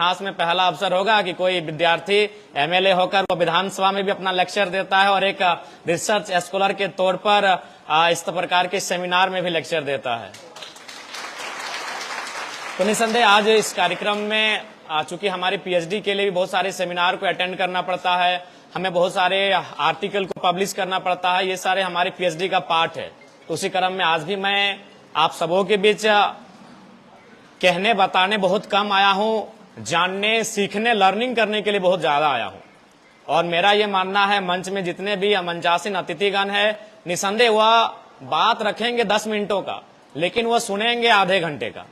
इतिहास में पहला अवसर होगा कि कोई विद्यार्थी एमएलए होकर वो विधानसभा में भी अपना लेक्चर देता है और एक रिसर्च स्कॉलर के तौर पर इस प्रकार के सेमिनार में भी लेक्चर देता है। तो निसंदेह आज इस कार्यक्रम में चूंकि हमारे पीएचडी के लिए भी बहुत सारे सेमिनार को अटेंड करना पड़ता है, हमें बहुत सारे आर्टिकल को पब्लिश करना पड़ता है, ये सारे हमारे पीएचडी का पार्ट है। तो उसी क्रम में आज भी मैं आप सबों के बीच कहने बताने बहुत कम आया हूं, जानने सीखने लर्निंग करने के लिए बहुत ज्यादा आया हूं। और मेरा ये मानना है मंच में जितने भी मंचासीन अतिथिगण है, निसंदेह वह बात रखेंगे 10 मिनटों का, लेकिन वह सुनेंगे आधे घंटे का।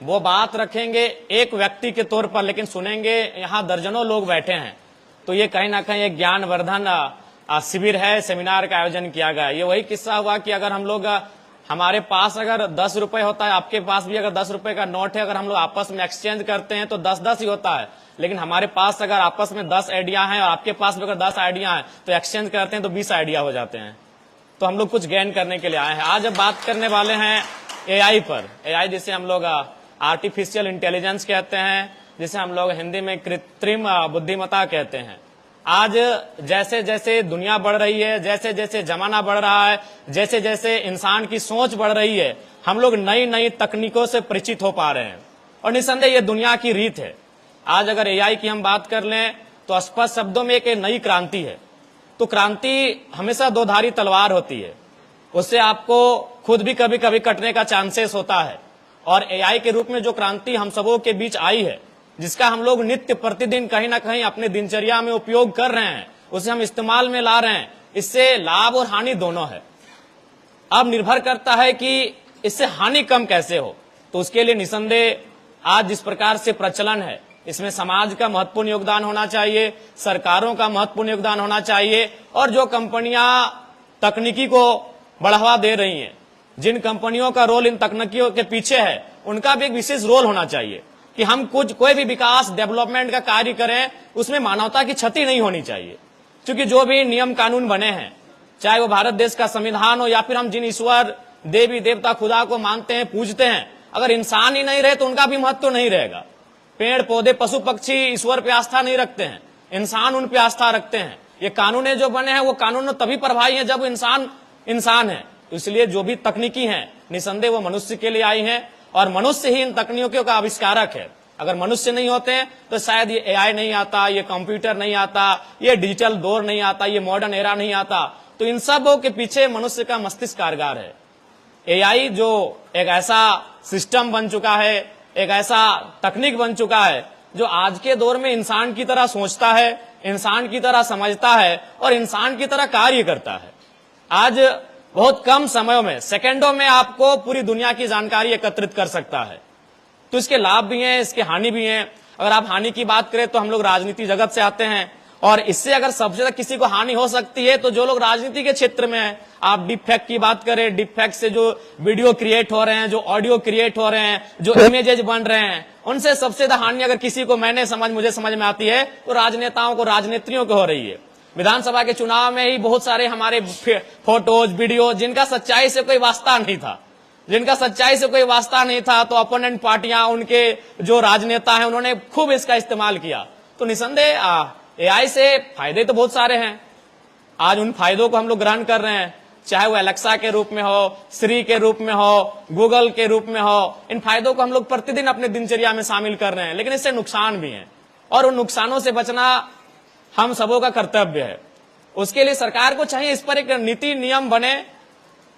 वो बात रखेंगे एक व्यक्ति के तौर पर, लेकिन सुनेंगे यहाँ दर्जनों लोग बैठे हैं। तो ये कहीं ना कहीं एक ज्ञानवर्धन शिविर है, सेमिनार का आयोजन किया गया। ये वही किस्सा हुआ कि अगर हम लोग हमारे पास अगर 10 रुपए होता है, आपके पास भी अगर 10 रुपए का नोट है, अगर हम लोग आपस में एक्सचेंज करते हैं तो 10-10 ही होता है। लेकिन हमारे पास अगर आपस में 10 आइडिया हैं और आपके पास भी अगर 10 आइडिया हैं तो एक्सचेंज करते हैं तो 20 आइडिया हो जाते हैं। तो हम लोग कुछ गेन करने के लिए आए हैं। आज अब बात करने वाले हैं एआई पर। एआई जिसे हम लोग आर्टिफिशियल इंटेलिजेंस कहते हैं, जिसे हम लोग हिंदी में कृत्रिम बुद्धिमत्ता कहते हैं। आज जैसे जैसे दुनिया बढ़ रही है, जैसे जैसे जमाना बढ़ रहा है, जैसे जैसे इंसान की सोच बढ़ रही है, हम लोग नई नई तकनीकों से परिचित हो पा रहे हैं। और निसंदेह ये दुनिया की रीत है। आज अगर एआई की हम बात कर लें तो स्पष्ट शब्दों में एक नई क्रांति है। तो क्रांति हमेशा दो धारी तलवार होती है, उससे आपको खुद भी कभी कभी कटने का चांसेस होता है। और एआई के रूप में जो क्रांति हम सबों के बीच आई है, जिसका हम लोग नित्य प्रतिदिन कहीं ना कहीं अपने दिनचर्या में उपयोग कर रहे हैं, उसे हम इस्तेमाल में ला रहे हैं, इससे लाभ और हानि दोनों है। अब निर्भर करता है कि इससे हानि कम कैसे हो। तो उसके लिए निसंदेह आज जिस प्रकार से प्रचलन है, इसमें समाज का महत्वपूर्ण योगदान होना चाहिए, सरकारों का महत्वपूर्ण योगदान होना चाहिए, और जो कंपनियां तकनीकी को बढ़ावा दे रही हैं, जिन कंपनियों का रोल इन तकनीकियों के पीछे है, उनका भी एक विशेष रोल होना चाहिए कि हम कोई भी विकास डेवलपमेंट का कार्य करें, उसमें मानवता की क्षति नहीं होनी चाहिए। क्योंकि जो भी नियम कानून बने हैं, चाहे वो भारत देश का संविधान हो या फिर हम जिन ईश्वर देवी देवता खुदा को मानते हैं, पूजते हैं, अगर इंसान ही नहीं रहे तो उनका भी महत्व नहीं रहेगा। पेड़ पौधे पशु पक्षी ईश्वर पे आस्था नहीं रखते हैं, इंसान उन पे आस्था रखते हैं। ये कानून जो बने हैं वो कानून तभी प्रभावी है जब इंसान है। तो इसलिए जो भी तकनीकी हैं, निसंदेह वो मनुष्य के लिए आई हैं, और मनुष्य ही इन तकनीकों का आविष्कारक है। अगर मनुष्य नहीं होते तो शायद ये एआई नहीं आता, ये कंप्यूटर नहीं आता, ये डिजिटल दौर नहीं आता, ये मॉडर्न एरा नहीं आता। तो इन सब के पीछे मनुष्य का मस्तिष्क कारगर है। एआई जो एक ऐसा सिस्टम बन चुका है, एक ऐसा तकनीक बन चुका है जो आज के दौर में इंसान की तरह सोचता है, इंसान की तरह समझता है और इंसान की तरह कार्य करता है। आज बहुत कम समयों में, सेकंडों में आपको पूरी दुनिया की जानकारी एकत्रित कर सकता है। तो इसके लाभ भी हैं, इसके हानि भी हैं। अगर आप हानि की बात करें तो हम लोग राजनीति जगत से आते हैं, और इससे अगर सबसे ज्यादा किसी को हानि हो सकती है तो जो लोग राजनीति के क्षेत्र में हैं। आप डीप फैक्ट की बात करें, डीप फैक्ट से जो वीडियो क्रिएट हो रहे हैं, जो ऑडियो क्रिएट हो रहे हैं, जो इमेजेज बन रहे हैं, उनसे सबसे ज्यादा हानि अगर किसी को मुझे समझ में आती है तो राजनेताओं को, राजनेत्रियों को हो रही है। विधानसभा के चुनाव में ही बहुत सारे हमारे फोटोज वीडियो जिनका सच्चाई से कोई वास्ता नहीं था, तो अपोनेंट पार्टियां, उनके जो राजनेता हैं, उन्होंने खूब इसका इस्तेमाल किया। तो निसंदेह एआई से फायदे तो बहुत सारे हैं। आज उन फायदों को हम लोग ग्रहण कर रहे हैं, चाहे वो एलेक्सा के रूप में हो, श्री के रूप में हो, गूगल के रूप में हो। इन फायदों को हम लोग प्रतिदिन अपने दिनचर्या में शामिल कर रहे हैं, लेकिन इससे नुकसान भी है, और उन नुकसानों से बचना हम सबों का कर्तव्य है। उसके लिए सरकार को चाहिए इस पर एक नीति नियम बने।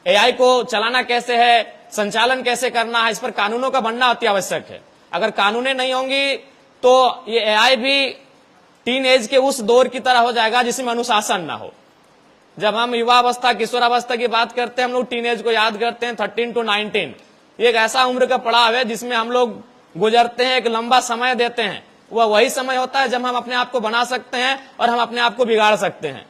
एआई को चलाना कैसे है, संचालन कैसे करना है, इस पर कानूनों का बनना अति आवश्यक है। अगर कानूनें नहीं होंगी तो ये एआई भी टीन एज के उस दौर की तरह हो जाएगा जिसमें अनुशासन ना हो। जब हम युवावस्था, किशोरावस्था की बात करते हैं, हम लोग टीन एज को याद करते हैं, 13 to 19। ये एक ऐसा उम्र का पड़ाव है जिसमें हम लोग गुजरते हैं, एक लंबा समय देते हैं। वह वही समय होता है जब हम अपने आप को बना सकते हैं और हम अपने आप को बिगाड़ सकते हैं।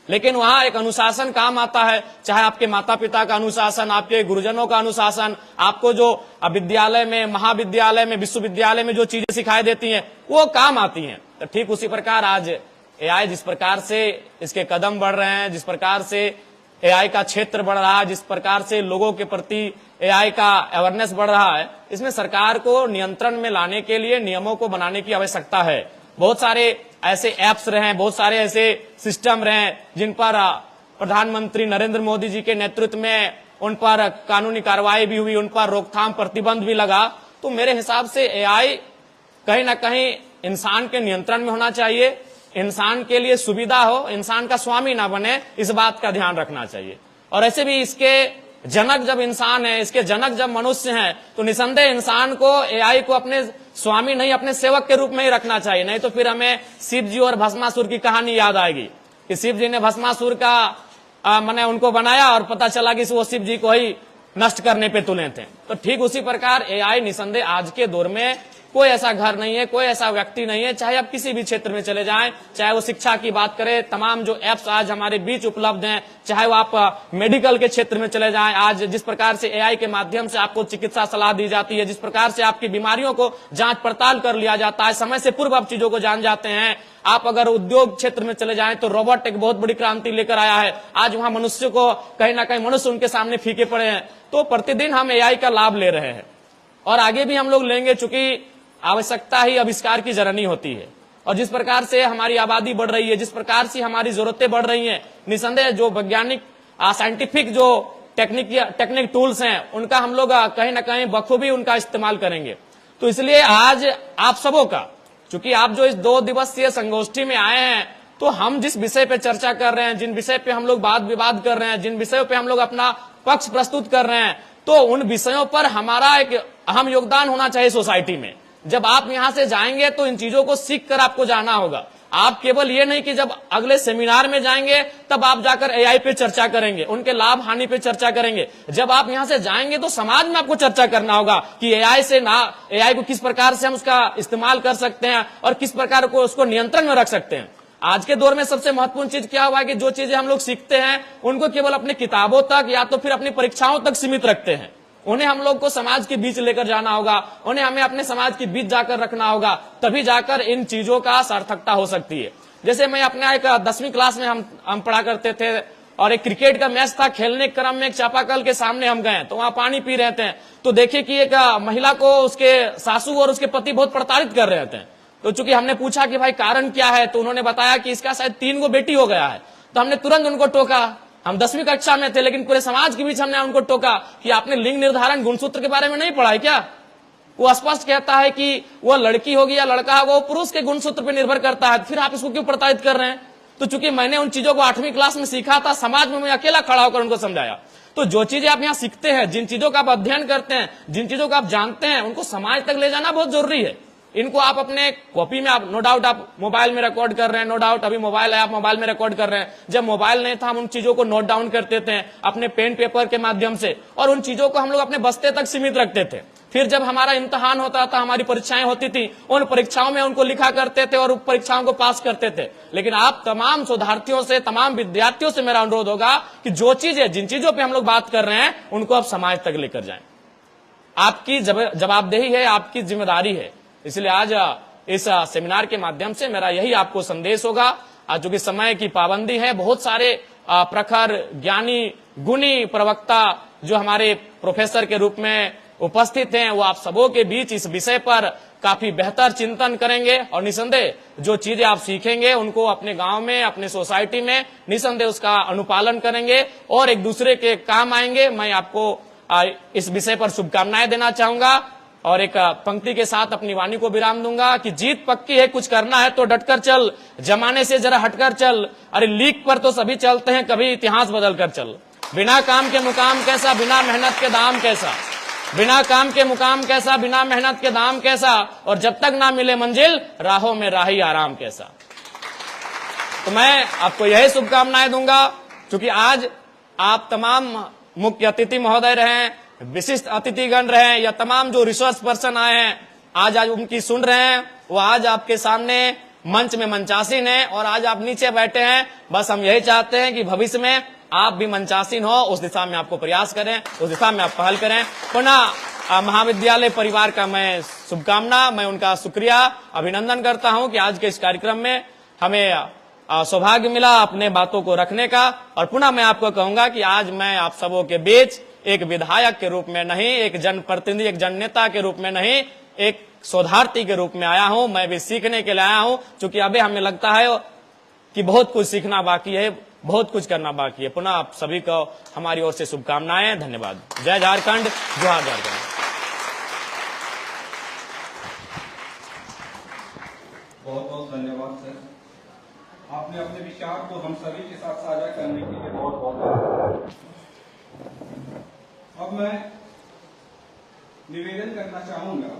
लेकिन वहां एक अनुशासन काम आता है, चाहे आपके माता पिता का अनुशासन, आपके गुरुजनों का अनुशासन, आपको जो विद्यालय में, महाविद्यालय में, विश्वविद्यालय में जो चीजें सिखाई देती हैं वो काम आती हैं। तो ठीक उसी प्रकार आज एआई जिस प्रकार से इसके कदम बढ़ रहे हैं, जिस प्रकार से एआई का क्षेत्र बढ़ रहा है, जिस प्रकार से लोगों के प्रति एआई का अवेयरनेस बढ़ रहा है, इसमें सरकार को नियंत्रण में लाने के लिए नियमों को बनाने की आवश्यकता है। बहुत सारे ऐसे ऐप्स रहे, बहुत सारे ऐसे सिस्टम रहे जिन पर प्रधानमंत्री नरेंद्र मोदी जी के नेतृत्व में उन पर कानूनी कार्रवाई भी हुई, उन पर रोकथाम प्रतिबंध भी लगा। तो मेरे हिसाब से एआई कहीं ना कहीं इंसान के नियंत्रण में होना चाहिए, इंसान के लिए सुविधा हो, इंसान का स्वामी ना बने, इस बात का ध्यान रखना चाहिए। और ऐसे भी इसके जनक जब इंसान है, इसके जनक जब मनुष्य हैं, तो निसंदेह इंसान को एआई को अपने स्वामी नहीं अपने सेवक के रूप में ही रखना चाहिए। नहीं तो फिर हमें शिव जी और भस्मासुर की कहानी याद आएगी कि शिव जी ने भस्मासुर का मैंने उनको बनाया और पता चला कि वो शिव जी को ही नष्ट करने पे तुले थे। तो ठीक उसी प्रकार एआई निसंदेह आज के दौर में कोई ऐसा घर नहीं है, कोई ऐसा व्यक्ति नहीं है, चाहे आप किसी भी क्षेत्र में चले जाएं, चाहे वो शिक्षा की बात करें, तमाम जो एप्स आज हमारे बीच उपलब्ध हैं, चाहे वो आप मेडिकल के क्षेत्र में चले जाएं, आज जिस प्रकार से एआई के माध्यम से आपको चिकित्सा सलाह दी जाती है, जिस प्रकार से आपकी बीमारियों को जांच पड़ताल कर लिया जाता है, समय से पूर्व आप चीजों को जान जाते हैं। आप अगर उद्योग क्षेत्र में चले जाएं तो रोबोट एक बहुत बड़ी क्रांति लेकर आया है। आज वहां मनुष्य को कहीं ना कहीं मनुष्य उनके सामने फीके पड़े हैं। तो प्रतिदिन हम एआई का लाभ ले रहे हैं और आगे भी हम लोग लेंगे, चूंकि आवश्यकता ही आविष्कार की जननी होती है। और जिस प्रकार से हमारी आबादी बढ़ रही है, जिस प्रकार से हमारी जरूरतें बढ़ रही हैं, निसंदेह जो वैज्ञानिक साइंटिफिक जो टेक्निक टूल्स हैं, उनका हम लोग कहीं ना कहीं बखूबी उनका इस्तेमाल करेंगे। तो इसलिए आज आप सबों का, चूंकि आप जो इस 2 दिवसीय संगोष्ठी में आए हैं, तो हम जिस विषय पे चर्चा कर रहे हैं, जिन विषय पे हम लोग वाद विवाद कर रहे हैं, जिन विषयों पे हम लोग अपना पक्ष प्रस्तुत कर रहे हैं, तो उन विषयों पर हमारा एक अहम योगदान होना चाहिए सोसाइटी में। जब आप यहां से जाएंगे तो इन चीजों को सीख कर आपको जाना होगा। आप केवल ये नहीं कि जब अगले सेमिनार में जाएंगे तब आप जाकर एआई पे चर्चा करेंगे, उनके लाभ हानि पे चर्चा करेंगे। जब आप यहां से जाएंगे तो समाज में आपको चर्चा करना होगा कि एआई को किस प्रकार से हम उसका इस्तेमाल कर सकते हैं और किस प्रकार को उसको नियंत्रण में रख सकते हैं। आज के दौर में सबसे महत्वपूर्ण चीज क्या हुआ है कि जो चीजें हम लोग सीखते हैं उनको केवल अपनी किताबों तक या तो फिर अपनी परीक्षाओं तक सीमित रखते हैं। उन्हें हम लोग को समाज के बीच लेकर जाना होगा, उन्हें हमें अपने समाज के बीच जाकर रखना होगा, तभी जाकर इन चीजों का सार्थकता हो सकती है। जैसे मैं अपने एक 10वीं क्लास में हम पढ़ा करते थे और एक क्रिकेट का मैच था, खेलने के क्रम में एक चापाकल के सामने हम गए तो वहां पानी पी रहे थे, तो देखे कि एक महिला को उसके सासू और उसके पति बहुत प्रताड़ित कर रहे थे। तो चूंकि हमने पूछा कि भाई कारण क्या है, तो उन्होंने बताया कि इसका शायद 3 गो बेटी हो गया है। तो हमने तुरंत उनको टोका। हम 10वीं कक्षा में थे, लेकिन पूरे समाज के बीच हमने उनको टोका कि आपने लिंग निर्धारण गुणसूत्र के बारे में नहीं पढ़ा है क्या? वो स्पष्ट कहता है कि वो लड़की होगी या लड़का होगा, वो पुरुष के गुणसूत्र पर निर्भर करता है, फिर आप इसको क्यों प्रताड़ित कर रहे हैं? तो चूंकि मैंने उन चीजों को 8वीं क्लास में सीखा था, समाज में मैं अकेला खड़ा होकर उनको समझाया। तो जो चीजें आप यहाँ सीखते हैं, जिन चीजों का आप अध्ययन करते हैं, जिन चीजों का आप जानते हैं, उनको समाज तक ले जाना बहुत जरूरी है। इनको आप अपने कॉपी में, आप नो डाउट आप मोबाइल में रिकॉर्ड कर रहे हैं, नो डाउट अभी मोबाइल है, आप मोबाइल में रिकॉर्ड कर रहे हैं। जब मोबाइल नहीं था हम उन चीजों को नोट डाउन करते थे अपने पेन पेपर के माध्यम से, और उन चीजों को हम लोग अपने बस्ते तक सीमित रखते थे। फिर जब हमारा इम्तिहान होता था, हमारी परीक्षाएं होती थी, उन परीक्षाओं में उनको लिखा करते थे और उन परीक्षाओं को पास करते थे। लेकिन आप तमाम शोधार्थियों से, तमाम विद्यार्थियों से मेरा अनुरोध होगा कि जो चीजें, जिन चीजों पर हम लोग बात कर रहे हैं, उनको आप समाज तक लेकर जाएं। आपकी जवाबदेही है, आपकी जिम्मेदारी है। इसलिए आज इस सेमिनार के माध्यम से मेरा यही आपको संदेश होगा। आज चूंकि समय की पाबंदी है, बहुत सारे प्रखर ज्ञानी गुणी प्रवक्ता जो हमारे प्रोफेसर के रूप में उपस्थित हैं, वो आप सबों के बीच इस विषय पर काफी बेहतर चिंतन करेंगे और निसंदेह जो चीजें आप सीखेंगे उनको अपने गांव में, अपने सोसाइटी में निसंदेह उसका अनुपालन करेंगे और एक दूसरे के काम आएंगे। मैं आपको इस विषय पर शुभकामनाएं देना चाहूंगा और एक पंक्ति के साथ अपनी वाणी को विराम दूंगा कि जीत पक्की है, कुछ करना है तो डटकर चल, जमाने से जरा हटकर चल, अरे लीक पर तो सभी चलते हैं, कभी इतिहास बदल कर चल। बिना काम के मुकाम कैसा, बिना मेहनत के दाम कैसा, बिना काम के मुकाम कैसा, बिना मेहनत के दाम कैसा, और जब तक ना मिले मंजिल राहों में राही आराम कैसा। तो मैं आपको यही शुभकामनाएं दूंगा। क्योंकि आज आप तमाम मुख्य अतिथि महोदय रहे, विशिष्ट अतिथिगण रहे, या तमाम जो रिसोर्स पर्सन आए हैं, आज उनकी सुन रहे हैं, वो आज आपके सामने मंच में मंचासीन है और आज आप नीचे बैठे हैं। बस हम यही चाहते हैं कि भविष्य में आप भी मंचासीन हो, उस दिशा में आपको प्रयास करें, उस दिशा में आप पहल करें। पुनः महाविद्यालय परिवार का मैं शुभकामना, मैं उनका शुक्रिया अभिनंदन करता हूं कि आज के इस कार्यक्रम में हमें सौभाग्य मिला अपने बातों को रखने का। और पुनः मैं आपको कहूंगा कि आज मैं आप सबों के बीच एक विधायक के रूप में नहीं, एक जनप्रतिनिधि, एक जननेता के रूप में नहीं, एक शोधार्थी के रूप में आया हूं। मैं भी सीखने के लिए आया हूं, क्योंकि अभी हमें लगता है कि बहुत कुछ सीखना बाकी है, बहुत कुछ करना बाकी है। पुनः आप सभी को हमारी ओर से शुभकामनाएं, धन्यवाद। जय झारखंड, जोहार झारखंड। बहुत बहुत धन्यवाद सर, आपने अपने विचार को हम सभी के साथ साझा करने के लिए बहुत बहुत धन्यवाद। अब मैं निवेदन करना चाहूंगा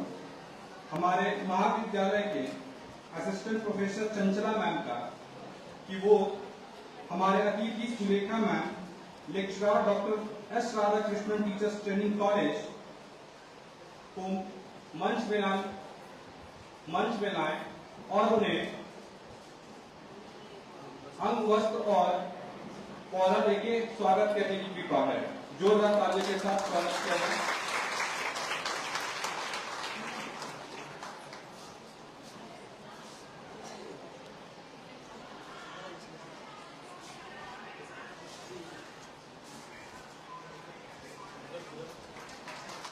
हमारे महाविद्यालय के असिस्टेंट प्रोफेसर चंचला मैम का कि वो हमारे अतिथि Sulekha ma'am, lecturer doctor S Radhakrishnan teachers training college को मंच में लाएं और उन्हें अंग वस्त्र और पौधा देके स्वागत करने की कृपा है। जोरदार तालियों के साथ स्वागत किया जाए।